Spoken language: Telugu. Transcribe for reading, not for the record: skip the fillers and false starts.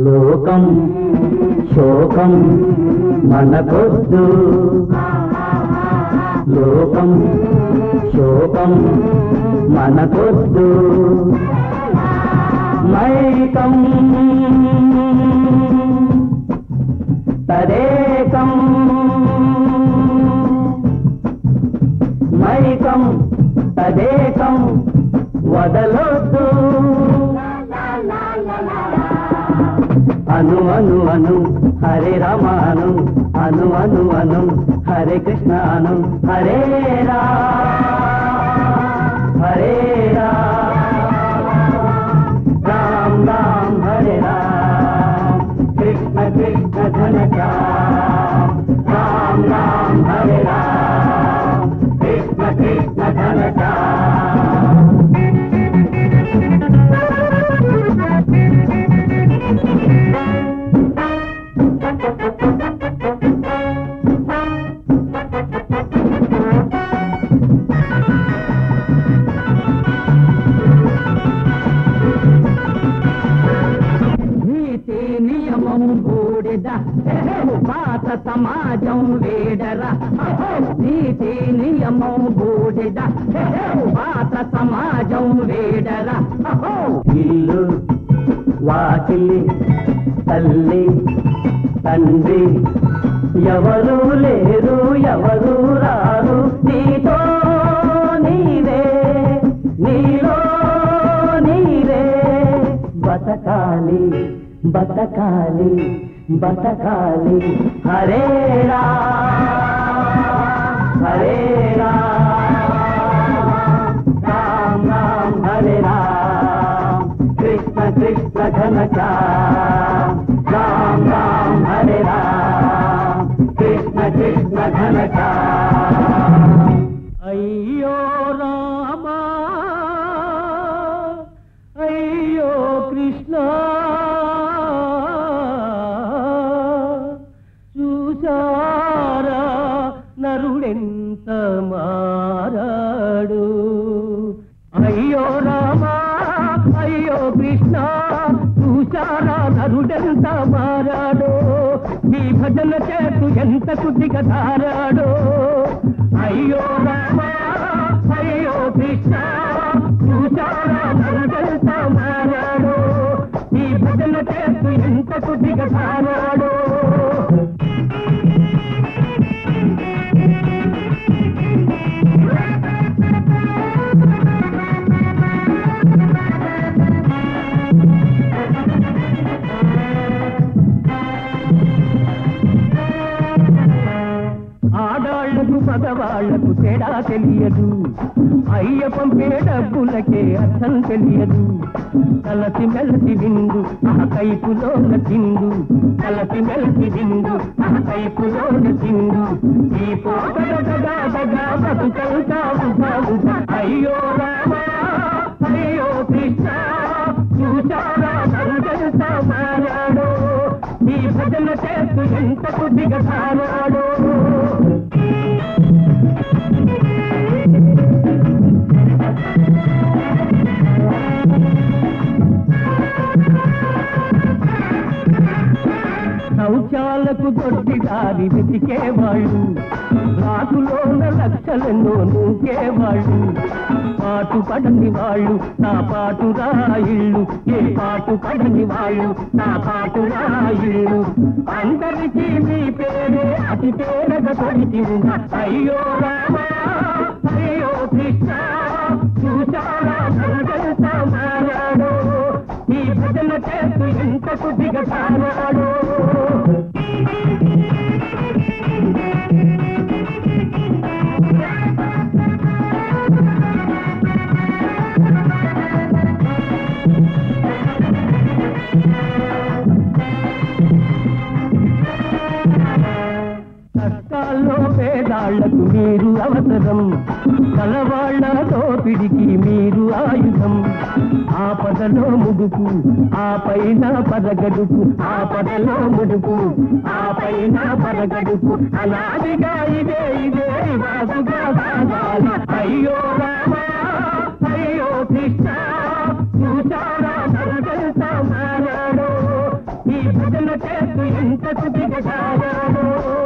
లోకం శోకం మనకొద్దు, లోకం శోకం మనకొద్దు. మైకం తదేకం, మైకం తదేకం వదలొద్దు. అను అను అను హరే రామ అను, అను అను అను హరే కృష్ణ అను. హరే హరే రామ్ రామ్ హరే రామ్, కృష్ణ కృష్ణ ఘన శ్యామ్. రామ్ రామ్ హరే రామ్, కృష్ణ కృష్ణ ఘన శ్యామ్. నీతి నియమం బూడిద పాత సమాజం వేడరా. నీతి నియమం బూడిద పాత సమాజం వేడరా. ఇల్లు వాకిలి తల్లి తండ్రి ఎవరు లేరు ఎవరు రారు, నీతో నీవే నీలో నీవే. బతకాలి బతకాలి బతకాలి. హరే హరే రామ్ రామ్ హరే రామ్, కృష్ణ కృష్ణ ఘన శ్యామ్. రామ్ రామ్ హరే రామ్, కృష్ణ కృష్ణ ఘన శ్యామ్. అయ్యో రామా అయ్యో కృష్ణ, చూసారా నరుడెంత మారాడు. అయ్యో రామా అయ్యో కృష్ణ, చూసారా నరుడెంత మారాడో. నీ భజన చేతు ఎంత శుద్ధిగా ధారాడో. అయ్యో రామా అయ్యో కృష్ణ, చూసారా నరుడెంత మారాడో. నీ భజన చేతు ఎంత శుద్ధిగా ధారాడో. ఆడాళ్లకు మగవాళ్లకు తేడా తెలియదు, అయ్యప్పం డబ్బులకే అర్థం తెలియదు. కలసి మెలసి విందు ఆ కైపులోన చిందు, కలసి మెలసి విందు ఆ కైపులోన చిందు. ఈ పోటగా బతుకంతావు బాగుగా. అయ్యో రామా అయ్యో కృష్ణ, చూసారా నరుడెంత మారాడో. ఈ భజన చేస్తూ ఎంత కొద్దిగా ధారాడో. శౌచాలకు దొడ్డిదారి వెతికేవాళ్ళు, రాసులోన లక్షలెన్నో నూకేవాళ్ళు. పాటు పడని వాళ్ళు నా పాటు రాయిళ్ళు, ఏ పాటు పడని వాళ్ళు నా పాటు రాయిళ్ళు. అందరికీ మీ పేరే అతి పేరగా తొడిచి ఉన్న. అయ్యో రామా అయ్యో కృష్ణ, చూసారా నరుడెంత మారాడో. ఈ భజన చేస్తూ ఎంత కొద్దిగా ధారాడో. కష్టాల్లో పేదాళ్లకు మీరు అవసరం, కలవాళ్ల దోపిడికి మీరు ఆయుధం. ఆపదలో ముడుపు ఆ పైన పరగడుపు, ఆపదలో ముడుపు ఆ పైన పరగడుపు. అనాదిగా ఇదే ఇదే వాసుగా సాగాలి. అయ్యో రామా అయ్యో కృష్ణ, చూసారా నరుడెంత మారాడో. ఈ ఎంతకు దిగజారాడో